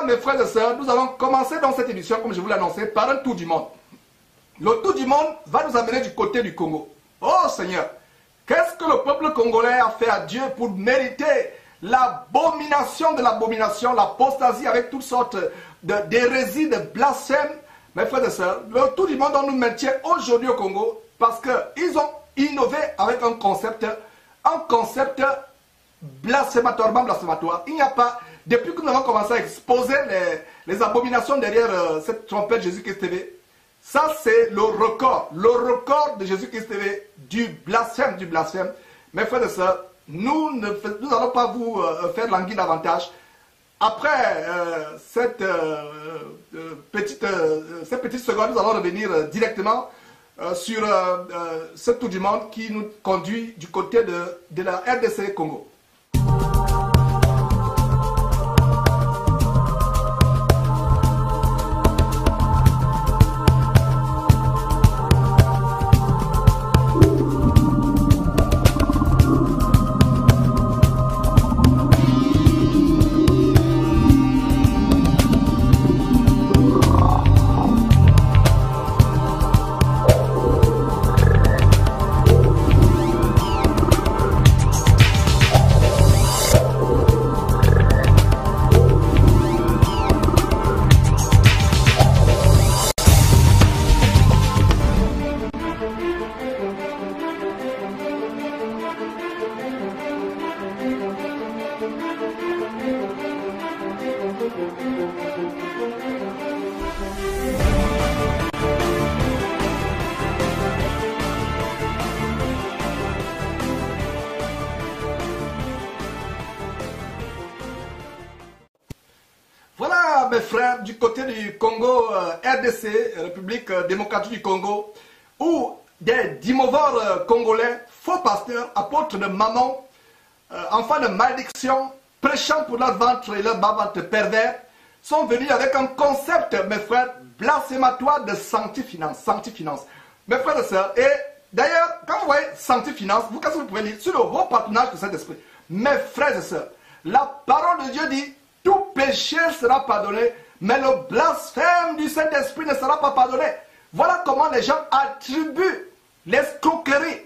Voilà, mes frères et sœurs, nous allons commencer dans cette émission, comme je vous l'ai annoncé, par un tour du monde. Le tour du monde va nous amener du côté du Congo. Oh Seigneur, qu'est-ce que le peuple congolais a fait à Dieu pour mériter l'abomination de l'abomination, l'apostasie avec toutes sortes d'hérésies, de blasphèmes? Mes frères et sœurs, le tour du monde nous maintient aujourd'hui au Congo parce qu'ils ont innové avec un concept blasphématoire. Il n'y a pas, depuis que nous avons commencé à exposer les abominations derrière cette trompette Jésus-Christ TV, ça c'est le record de Jésus-Christ TV du blasphème. Mes frères et sœurs, nous n'allons pas vous faire languir davantage. Après cette petite seconde, nous allons revenir directement sur ce tour du monde qui nous conduit du côté de la RDC Congo. Voilà mes frères, du côté du Congo, RDC, République démocratique du Congo, où des dimovores congolais, faux pasteurs, apôtres de maman, enfants de malédiction, prêchant pour leur ventre et leur bas-ventre pervers, sont venus avec un concept, mes frères, blasphématoire de sanctifinance. Mes frères et sœurs, et d'ailleurs, quand vous voyez sanctifinance, vous, qu'est-ce que vous pouvez lire sur le haut patronage de cet esprit? Mes frères et sœurs, la parole de Dieu dit, tout péché sera pardonné, mais le blasphème du Saint-Esprit ne sera pas pardonné. Voilà comment les gens attribuent l'escroquerie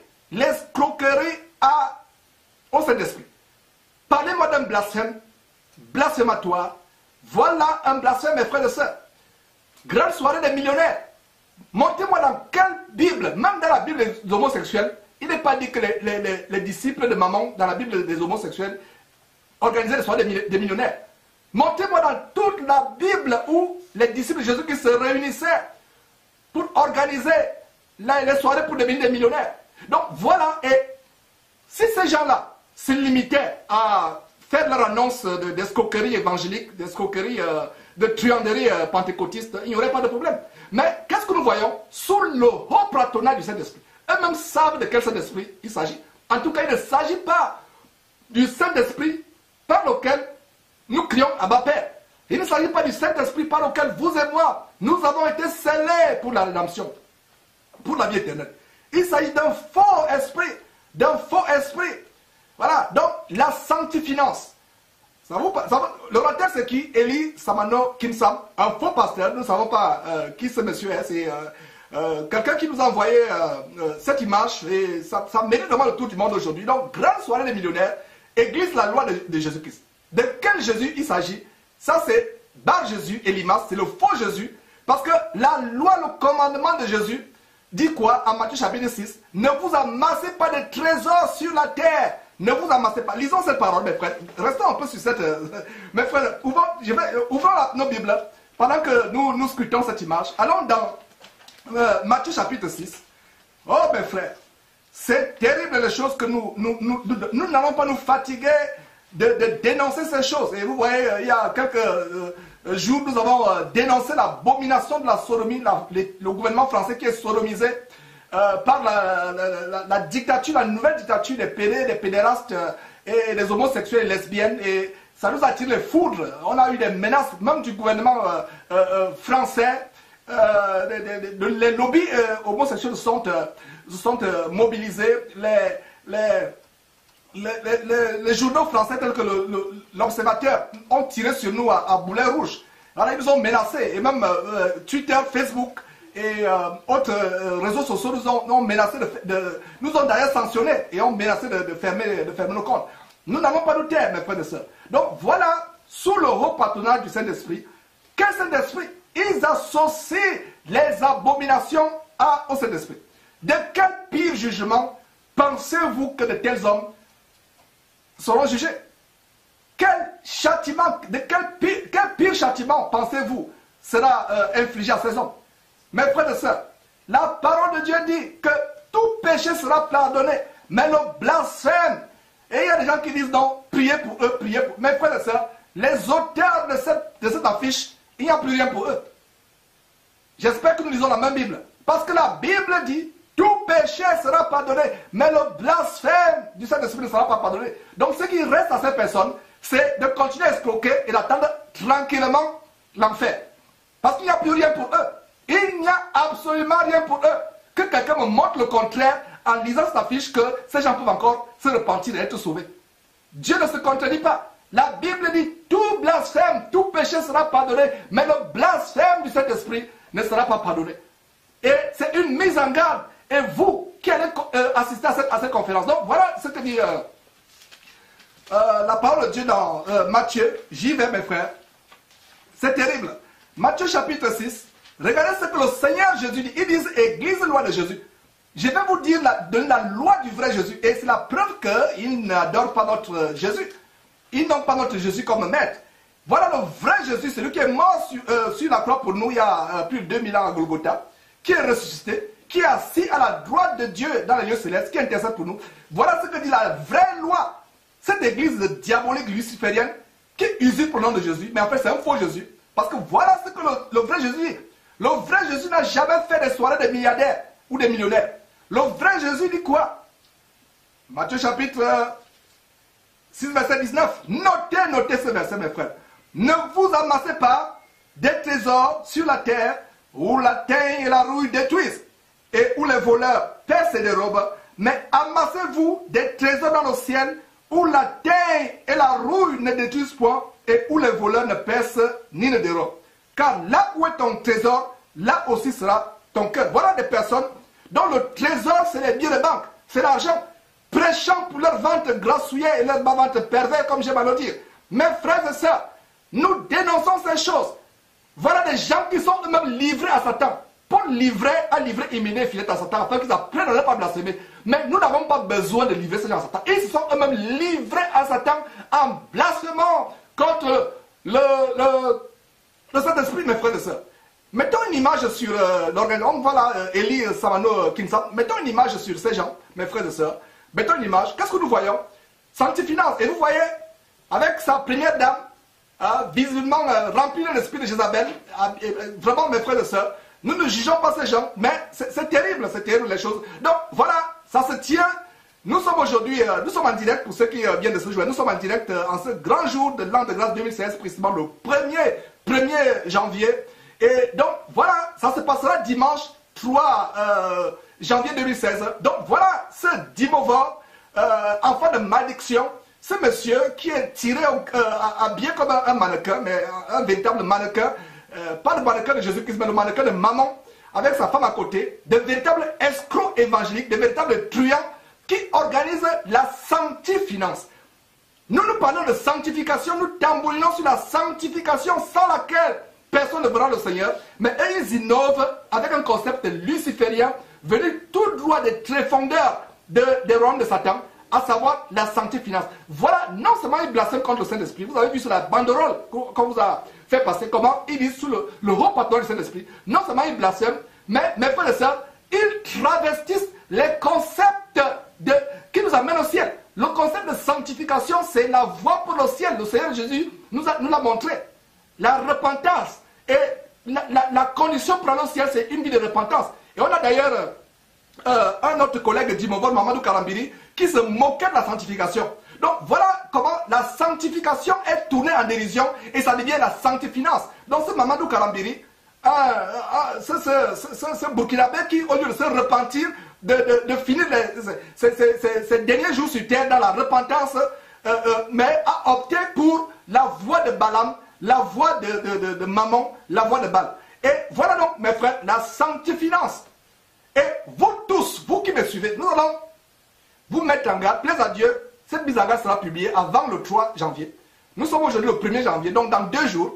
au Saint-Esprit. Parlez-moi d'un blasphème, blasphématoire. Voilà un blasphème, mes frères et sœurs. Grande soirée des millionnaires. Montez-moi dans quelle Bible, même dans la Bible des homosexuels, il n'est pas dit que les disciples de maman, dans la Bible des homosexuels, organisaient les soirées des millionnaires. Montez-moi dans toute la Bible où les disciples de Jésus qui se réunissaient pour organiser les soirées pour devenir des millionnaires. Donc voilà, et si ces gens-là se limitaient à faire leur annonce d'escroquerie évangélique, d'escroquerie, de truanderie pentecôtiste, il n'y aurait pas de problème. Mais qu'est-ce que nous voyons sous le haut patronage du Saint-Esprit? Eux-mêmes savent de quel Saint-Esprit il s'agit. En tout cas, il ne s'agit pas du Saint-Esprit par lequel nous crions Abba Père. Il ne s'agit pas du Saint-Esprit par lequel vous et moi, nous avons été scellés pour la rédemption, pour la vie éternelle. Il s'agit d'un faux esprit, Voilà, donc la sanctifinance. Le orateur c'est qui? Eli Samano Kimsam, un faux pasteur. Nous ne savons pas qui ce monsieur est. C'est quelqu'un qui nous a envoyé cette image et ça mérite vraiment le tour du monde aujourd'hui. Donc, grande soirée des millionnaires, église la loi de Jésus-Christ. De quel Jésus il s'agit? Ça c'est Bar Jésus, Elimas, c'est le faux Jésus. Parce que la loi, le commandement de Jésus dit quoi en Matthieu chapitre 6? Ne vous amassez pas de trésors sur la terre. Ne vous amassez pas. Lisons cette parole, mes frères. Restons un peu sur cette... mes frères, ouvrons nos Bibles pendant que nous scrutons cette image. Allons dans Matthieu chapitre 6. Oh, mes frères, c'est terrible les choses que nous n'allons pas nous fatiguer de dénoncer ces choses. Et vous voyez, il y a quelques jours, nous avons dénoncé l'abomination de la sodomie, le gouvernement français qui est sodomisé par la dictature, la nouvelle dictature des pédés, des pédérastes et des homosexuels et lesbiennes. Et ça nous a tiré les foudres. On a eu des menaces, même du gouvernement français. Les lobbies homosexuels se sont mobilisés. les journaux français tels que l'Observateur ont tiré sur nous à boulet rouge. Alors ils nous ont menacés, et même Twitter, Facebook et autres réseaux sociaux nous ont menacés, nous ont d'ailleurs sanctionnés et ont menacé de fermer nos comptes. Nous n'avons pas douté, mes frères et sœurs. Donc voilà, sous le haut patronage du Saint-Esprit, quel Saint-Esprit? Ils associent les abominations au Saint-Esprit. De quel pire jugement pensez-vous que de tels hommes seront jugés? Quel châtiment, quel pire châtiment pensez-vous sera infligé à ces hommes? Mes frères et sœurs, la parole de Dieu dit que tout péché sera pardonné, mais le blasphème. Et il y a des gens qui disent non, priez pour eux, priez pour eux. Mes frères et sœurs, les auteurs de cette affiche, il n'y a plus rien pour eux. J'espère que nous lisons la même Bible. Parce que la Bible dit, tout péché sera pardonné, mais le blasphème du Saint-Esprit ne sera pas pardonné. Donc ce qui reste à ces personnes, c'est de continuer à escroquer et d'attendre tranquillement l'enfer. Parce qu'il n'y a plus rien pour eux. Il n'y a absolument rien pour eux. Que quelqu'un me montre le contraire en lisant cette affiche que ces gens peuvent encore se repentir et être sauvés. Dieu ne se contredit pas. La Bible dit tout blasphème, tout péché sera pardonné, mais le blasphème du Saint-Esprit ne sera pas pardonné. Et c'est une mise en garde. Et vous qui allez assister à cette conférence. Donc voilà ce que dit la parole de Dieu dans Matthieu. J'y vais mes frères. C'est terrible. Matthieu chapitre 6. Regardez ce que le Seigneur Jésus dit. Il dit Église loi de Jésus. Je vais vous dire de la loi du vrai Jésus. Et c'est la preuve qu'ils n'adorent pas notre Jésus. Ils n'ont pas notre Jésus comme maître. Voilà le vrai Jésus, celui qui est mort sur la croix pour nous il y a plus de 2000 ans à Golgotha, qui est ressuscité, qui est assis à la droite de Dieu dans les lieux célestes, qui intercède pour nous. Voilà ce que dit la vraie loi. Cette église diabolique luciférienne qui usurpe le nom de Jésus, mais en fait c'est un faux Jésus. Parce que voilà ce que le vrai Jésus dit. Le vrai Jésus n'a jamais fait des soirées de milliardaires ou des millionnaires. Le vrai Jésus dit quoi? Matthieu chapitre 6, verset 19. Notez ce verset, mes frères. Ne vous amassez pas des trésors sur la terre où la teigne et la rouille détruisent et où les voleurs percent et dérobent, mais amassez-vous des trésors dans le ciel où la teigne et la rouille ne détruisent point et où les voleurs ne percent ni ne dérobent. Car là où est ton trésor, là aussi sera ton cœur. Voilà des personnes dont le trésor, c'est les billets de banque, c'est l'argent, prêchant pour leur vente grassouillée et leur vente pervers, comme j'aime à le dire. Mes frères et sœurs, nous dénonçons ces choses. Voilà des gens qui sont eux-mêmes livrés à Satan. Paul a livré Hyménée Philette à Satan afin qu'ils apprennent à ne pas blasphémer. Mais nous n'avons pas besoin de livrer ces gens à Satan. Ils se sont eux-mêmes livrés à Satan en blasphémant contre le Saint-Esprit, mes frères et sœurs. Mettons une image sur l'organisme. Voilà Elie Samano Kinsam. Mettons une image sur ces gens, mes frères et sœurs. Mettons une image. Qu'est-ce que nous voyons? Sanctifinance. Et vous voyez, avec sa première dame, visiblement remplie de l'esprit de Jézabel, vraiment, mes frères et sœurs, nous ne jugeons pas ces gens, mais c'est terrible les choses. Donc voilà, ça se tient. Nous sommes aujourd'hui, nous sommes en direct pour ceux qui viennent de se joindre. Nous sommes en direct en ce grand jour de l'an de grâce 2016, précisément le 1er janvier. Et donc voilà, ça se passera dimanche 3 janvier 2016. Donc voilà ce Dimova, enfant de malédiction, ce monsieur qui est tiré habillé comme un mannequin, mais un véritable mannequin, pas le mannequin de Jésus-Christ, mais le mannequin de maman, avec sa femme à côté, de véritables escrocs évangéliques, de véritables truands qui organisent la sanctifinance. Nous parlons de sanctification, nous tambourinons sur la sanctification sans laquelle personne ne verra le Seigneur, mais eux, ils innovent avec un concept luciférien venu tout droit des tréfondeurs des royaumes de Satan, à savoir la sanctifinance. Voilà, non seulement ils blasphèment contre le Saint-Esprit, vous avez vu sur la banderole qu'on vous a fait passer, comment ils disent sous le haut patron du Saint-Esprit, non seulement ils blasphèment, mais mes frères et sœurs, ils travestissent les concepts qui nous amènent au ciel. Le concept de sanctification, c'est la voie pour le ciel. Le Seigneur Jésus nous l'a montré. La repentance. Et la condition pour aller au ciel, c'est une vie de repentance. Et on a d'ailleurs un autre collègue d'Imovol, Mamadou Karambiri, qui se moquait de la sanctification. Donc voilà comment la sanctification est tournée en dérision et ça devient la sanctifinance. Donc ce Mamadou Karambiri, ce Burkinabé qui, au lieu de se repentir de finir ces derniers jours sur terre dans la repentance, mais a opté pour la voie de Balaam, la voie de Mammon, la voie de Baal. Et voilà donc, mes frères, la sanctifiance. Et vous tous, vous qui me suivez, nous allons vous mettre en garde, plaise à Dieu. Cette mise en garde sera publiée avant le 3 janvier. Nous sommes aujourd'hui le 1er janvier, donc dans 2 jours.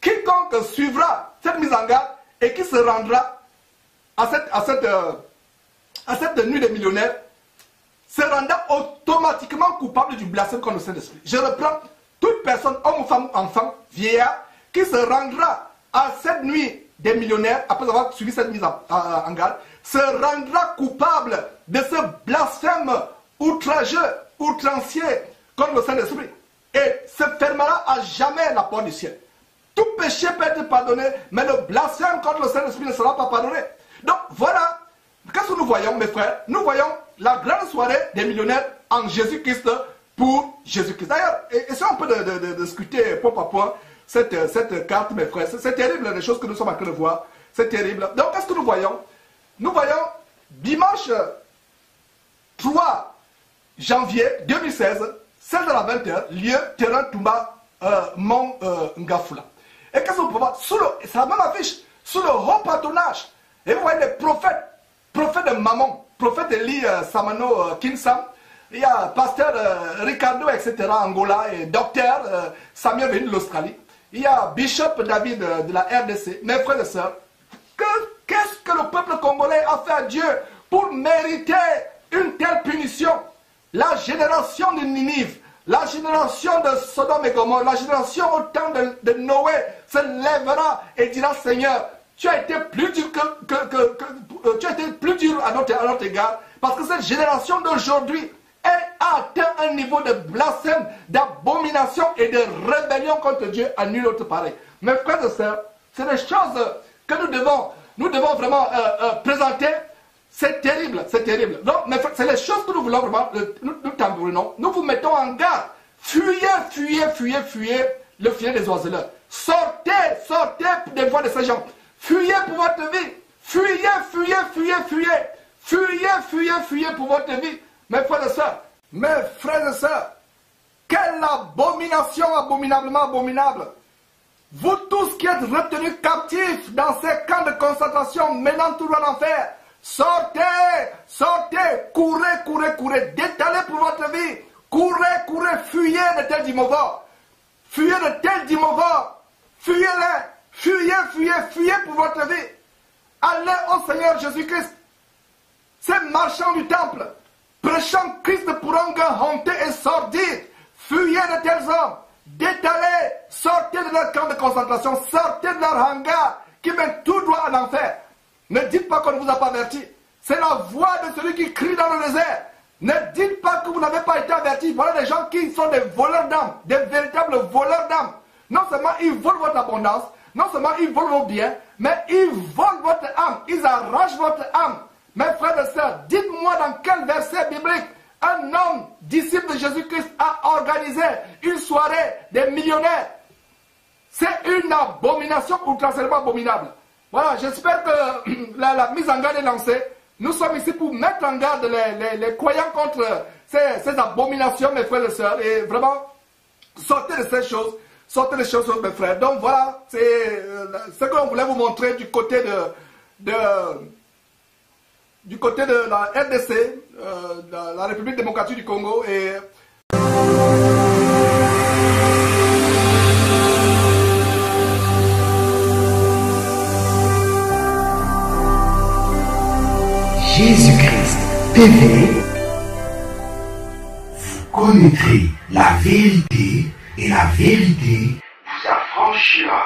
Quiconque suivra cette mise en garde et qui se rendra à cette nuit des millionnaires se rendra automatiquement coupable du blasphème contre le Saint-Esprit. Je reprends, toute personne, homme ou femme, enfant, vieillard, qui se rendra à cette nuit des millionnaires, après avoir suivi cette mise en garde, se rendra coupable de ce blasphème outrageux, outrancier contre le Saint-Esprit et se fermera à jamais la porte du ciel. Tout péché peut être pardonné, mais le blasphème contre le Saint-Esprit ne sera pas pardonné. Donc voilà, qu'est-ce que nous voyons, mes frères? Nous voyons la grande soirée des millionnaires en Jésus-Christ pour Jésus-Christ. D'ailleurs, essayons un peu de discuter point par point cette carte, mes frères. C'est terrible les choses que nous sommes en train de voir. C'est terrible. Donc, qu'est-ce que nous voyons? Nous voyons dimanche 3 janvier 2016, 16h à 20h, lieu terrain Toumba, Mont Ngafula. Et qu'est-ce que vous pouvez voir? C'est la même affiche, sous le haut patronage. Et vous voyez les prophètes de Mammon, prophète Eli Samano Kinsam, il y a pasteur Ricardo, etc., Angola, et docteur Samuel venu de l'Australie. Il y a Bishop David de la RDC. Mes frères et sœurs, qu'est-ce que le peuple congolais a fait à Dieu pour mériter une telle punition? La génération de Ninive, la génération de Sodome et Gomorrhe, la génération au temps de Noé se lèvera et dira: Seigneur, tu as été plus dur tu as été plus dur à notre égard, parce que cette génération d'aujourd'hui a atteint un niveau de blasphème, d'abomination et de rébellion contre Dieu à nul autre pareil. Mes frères et sœurs, c'est des choses que nous devons vraiment présenter. C'est terrible, c'est terrible. Donc, mes frères, c'est les choses que nous voulons vraiment, nous tambourinons. Nous vous mettons en garde. Fuyez, fuyez, fuyez, fuyez le filet des oiseleurs. Sortez, sortez des voies de ces gens. Fuyez pour votre vie. Fuyez, fuyez, fuyez, fuyez. Fuyez, fuyez, fuyez pour votre vie. Mes frères et sœurs, quelle abomination abominablement abominable. Vous tous qui êtes retenus captifs dans ces camps de concentration menant tout droit en enfer, sortez, sortez, courez, courez, courez, détalez pour votre vie. Courez, courez, fuyez de tels dimovores. Fuyez de tels dimovores. Fuyez-les. Fuyez, fuyez, fuyez pour votre vie. Allez au Seigneur Jésus-Christ. Ces marchands du temple, prêchant Christ pour un gain honteux et sordide. Fuyez de tels hommes. Détalez, sortez de leur camp de concentration, sortez de leur hangar qui mène tout droit en enfer. Ne dites pas qu'on ne vous a pas averti. C'est la voix de celui qui crie dans le désert. Ne dites pas que vous n'avez pas été averti. Voilà des gens qui sont des voleurs d'âme, des véritables voleurs d'âme. Non seulement ils volent votre abondance, non seulement ils volent vos biens, mais ils volent votre âme, ils arrachent votre âme. Mes frères et sœurs, dites-moi dans quel verset biblique un homme, disciple de Jésus-Christ, a organisé une soirée des millionnaires. C'est une abomination outrancièrement abominable. Voilà, j'espère que la mise en garde est lancée. Nous sommes ici pour mettre en garde les croyants contre ces abominations, mes frères et sœurs. Et vraiment, sortez de ces choses. Sortez des choses, mes frères. Donc voilà, c'est ce que l'on voulait vous montrer du côté de la RDC, la République démocratique du Congo. Et Jésus-Christ TV, vous connaîtrez la vérité et la vérité vous affranchira.